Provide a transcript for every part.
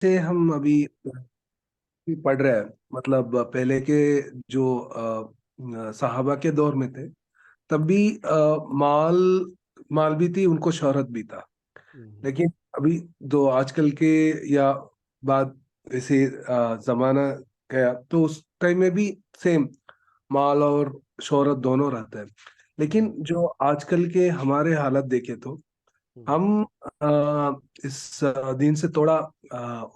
से हम अभी भी पढ़ रहे हैं, मतलब पहले के जो सहाबा के दौर में थे, तब भी माल माल भी थी, उनको शोहरत भी था। हम्म, लेकिन अभी जो आजकल के या बाद ऐसे जमाना गया, तो उस टाइम में भी सेम माल और शोहरत दोनों रहता है। हम्म, लेकिन जो आजकल के हमारे हालत देखे तो हम्म, हम इस दिन से थोड़ा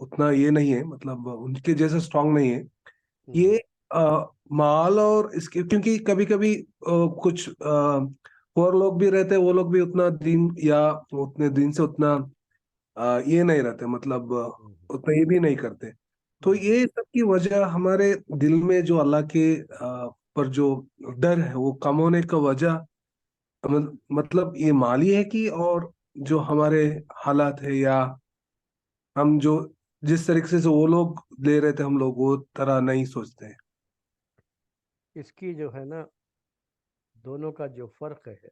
उतना ये नहीं है, मतलब उनके जैसे स्ट्रांग नहीं है। हम्म, ये माल और इसके, क्योंकि कभी कभी कुछ और लोग भी रहते हैं, वो लोग भी उतना दिन या उतने दिन से उतना ये नहीं रहते, मतलब हम्म, उतना ये भी नहीं करते। तो हम्म, ये सब की वजह हमारे दिल में जो अल्लाह के पर जो डर है वो कम होने का वजह, मतलब ये माली है कि और जो हमारे हालात है, या हम जो जिस तरीके से वो लोग ले रहे थे, हम लोग वो तरह नहीं सोचते हैं। इसकी जो है ना, दोनों का जो फर्क है,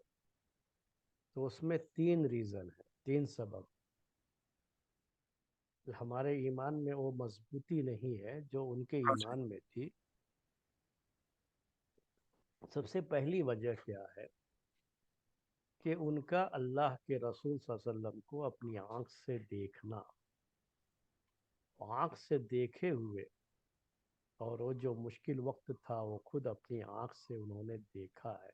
तो उसमें तीन रीजन है, तीन सबब। हमारे ईमान में वो मजबूती नहीं है जो उनके ईमान में थी। सबसे पहली वजह क्या है कि उनका अल्लाह के रसूल सल्लल्लाहु अलैहि वसल्लम को अपनी आंख से देखना, आंख से देखे हुए, और वो जो मुश्किल वक्त था वो खुद अपनी आंख से उन्होंने देखा है।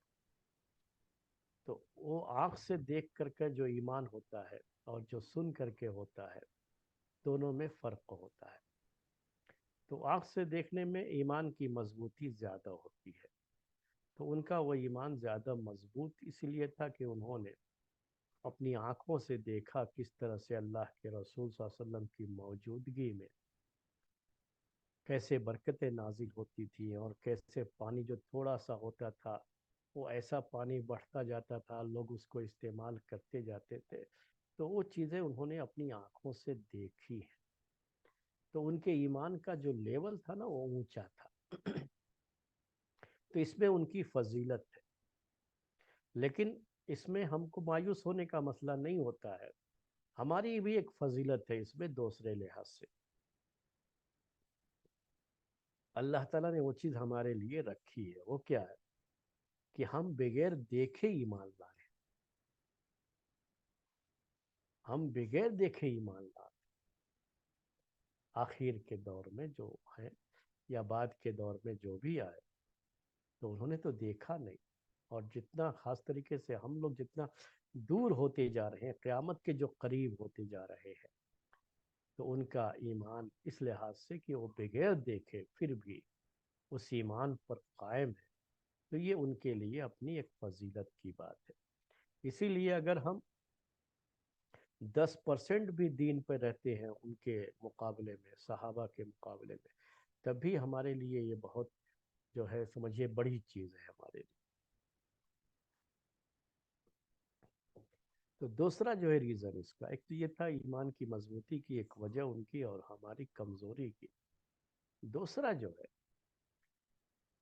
तो वो आंख से देख करके जो ईमान होता है और जो सुन करके होता है, दोनों में फ़र्क होता है। तो आंख से देखने में ईमान की मजबूती ज़्यादा होती है। तो उनका वो ईमान ज़्यादा मजबूत इसलिए था कि उन्होंने अपनी आंखों से देखा किस तरह से अल्लाह के रसूल सल्लल्लाहु अलैहि वसल्लम की मौजूदगी में कैसे बरकतें नाजिल होती थी, और कैसे पानी जो थोड़ा सा होता था वो ऐसा पानी बढ़ता जाता था, लोग उसको इस्तेमाल करते जाते थे। तो वो चीज़ें उन्होंने अपनी आंखों से देखी हैं। तो उनके ईमान का जो लेवल था ना वो ऊंचा था। तो इसमें उनकी फजीलत है। लेकिन इसमें हमको मायूस होने का मसला नहीं होता है। हमारी भी एक फजीलत है इसमें दूसरे लिहाज से। अल्लाह ताला ने वो चीज़ हमारे लिए रखी है, वो क्या है कि हम बगैर देखे ईमान लाए। हम बगैर देखे ईमान लाए। आखिर के दौर में जो है या बाद के दौर में जो भी आए, तो उन्होंने तो देखा नहीं। और जितना खास तरीके से हम लोग जितना दूर होते जा रहे हैं, क़यामत के जो करीब होते जा रहे हैं, तो उनका ईमान इस लिहाज से कि वो बगैर देखे फिर भी उस ईमान पर कायम है, तो ये उनके लिए अपनी एक फजीलत की बात है। इसीलिए अगर हम 10% भी दीन पर रहते हैं उनके मुकाबले में, सहाबा के मुकाबले में, तब भी हमारे लिए ये बहुत जो है समझिए बड़ी चीज़ है हमारे लिए। तो दूसरा जो है रीज़न इसका, एक तो ये था ईमान की मजबूती की एक वजह उनकी और हमारी कमज़ोरी की। दूसरा जो है,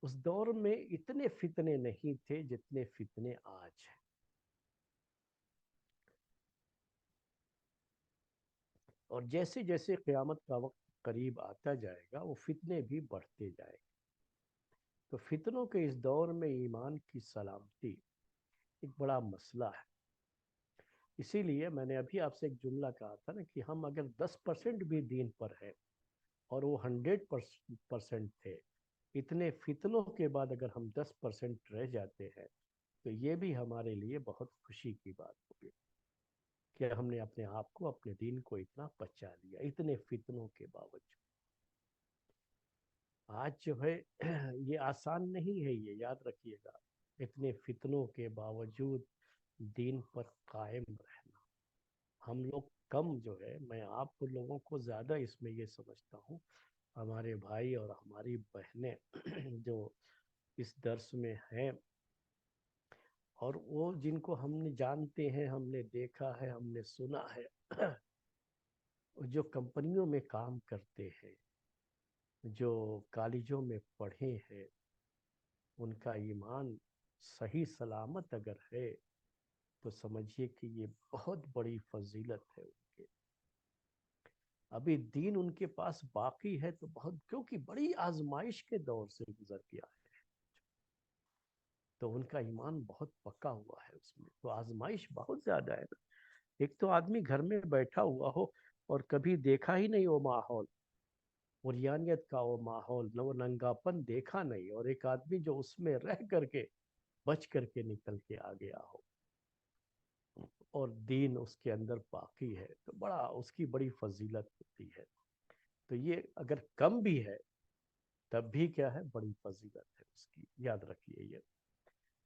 उस दौर में इतने फितने नहीं थे जितने फितने आज हैं। और जैसे जैसे क़यामत का वक्त करीब आता जाएगा वो फितने भी बढ़ते जाएंगे। तो फितनों के इस दौर में ईमान की सलामती एक बड़ा मसला है। इसीलिए मैंने अभी आपसे एक जुमला कहा था ना कि हम अगर 10% भी दीन पर है और वो 100% थे, इतने फितनों के बाद अगर हम 10% रह जाते हैं, तो ये भी हमारे लिए बहुत खुशी की बात होगी कि हमने अपने आप को, अपने दीन को इतना बचा लिया इतने फितनों के बावजूद। आज जो है ये आसान नहीं है, ये याद रखिएगा। इतने फितनों के बावजूद दीन पर कायम रहना। हम लोग कम जो है, मैं आप लोगों को ज़्यादा इसमें ये समझता हूँ, हमारे भाई और हमारी बहनें जो इस दर्स में हैं, और वो जिनको हमने जानते हैं, हमने देखा है, हमने सुना है, जो कंपनियों में काम करते हैं, जो कॉलेजों में पढ़े हैं, उनका ईमान सही सलामत अगर है, तो समझिए कि ये बहुत बड़ी फजीलत है उनके। ابھی دین ان کے پاس باقی ہے تو بہت، کیونکہ بڑی آزمائش کے دور سے گزر گیا ہے، تو ان کا ایمان بہت پکا ہوا ہے اس میں، تو آزمائش بہت زیادہ ہے نا۔ ایک تو آدمی گھر میں بیٹھا ہوا ہو اور کبھی دیکھا ہی نہیں وہ ماحول، اوریانیت کا وہ ماحول، نہ وہ ننگاپن دیکھا نہیں، اور ایک آدمی جو اس میں رہ کر کے بچ کر کے نکل کے آ گیا ہو اور دین اس کے اندر باقی ہے، تو بڑا اس کی بڑی فضیلت ہوتی ہے۔ تو یہ اگر کم بھی ہے تب بھی کیا ہے، بڑی فضیلت ہے اس کی، یاد رکھیے یہ۔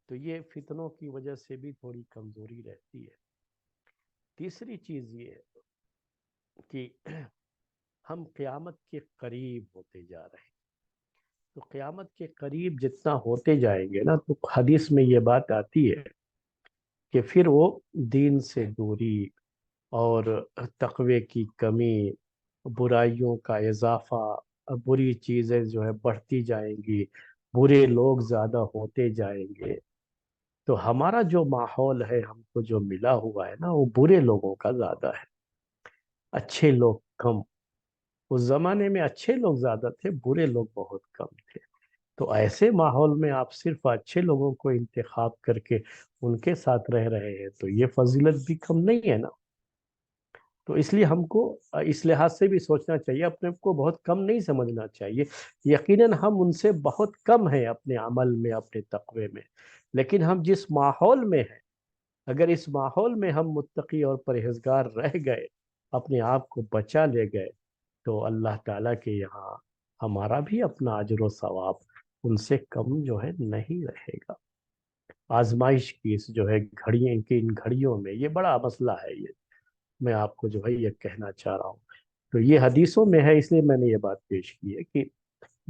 تو یہ فتنوں کی وجہ سے بھی تھوڑی کمزوری رہتی ہے۔ تیسری چیز یہ ہے کہ ہم قیامت کے قریب ہوتے جا رہے ہیں، تو قیامت کے قریب جتنا ہوتے جائیں گے نا، تو حدیث میں یہ بات آتی ہے کہ پھر وہ دین سے دوری اور تقوی کی کمی، برائیوں کا اضافہ، بری چیزیں جو ہے بڑھتی جائیں گی، برے لوگ زیادہ ہوتے جائیں گے۔ تو ہمارا جو ماحول ہے، ہم کو جو ملا ہوا ہے نا، وہ برے لوگوں کا زیادہ ہے، اچھے لوگ کم۔ اس زمانے میں اچھے لوگ زیادہ تھے، برے لوگ بہت کم تھے۔ تو ایسے ماحول میں آپ صرف اچھے لوگوں کو انتخاب کر کے ان کے ساتھ رہ رہے ہیں، تو یہ فضیلت بھی کم نہیں ہے نا۔ تو اس لیے ہم کو اس لحاظ سے بھی سوچنا چاہیے، اپنے کو بہت کم نہیں سمجھنا چاہیے۔ یقیناً ہم ان سے بہت کم ہیں اپنے عمل میں، اپنے تقوی میں، لیکن ہم جس ماحول میں ہیں، اگر اس ماحول میں ہم متقی اور پرہیزگار رہ گئے، اپنے آپ کو بچا لے گئے، تو اللہ تعالیٰ کے یہاں ہمارا بھی اپنا اجر و ثواب ان سے کم جو ہے نہیں رہے گا۔ آزمائش کی اس جو ہے گھڑیوں کی، ان گھڑیوں میں یہ بڑا مسئلہ ہے، یہ میں آپ کو جو ہے یہ کہنا چاہ رہا ہوں۔ تو یہ حدیثوں میں ہے، اس لیے میں نے یہ بات پیش کی ہے کہ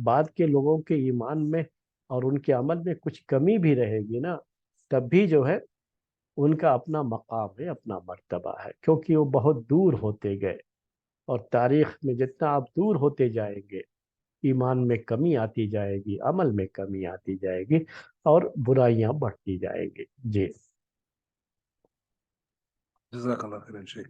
بعد کے لوگوں کے ایمان میں اور ان کے عمل میں کچھ کمی بھی رہے گی نا، تب بھی جو ہے ان کا اپنا مقام ہے، اپنا مرتبہ ہے، کیونکہ وہ بہت دور ہوتے گئے، اور تاریخ میں جتنا آپ دور ہوتے جائیں گے، ایمان میں کمی آتی جائے گی، عمل میں کمی آتی جائے گی، اور برائیاں بڑھتی جائیں گی۔ جی جزاک اللہ خیر شیخ۔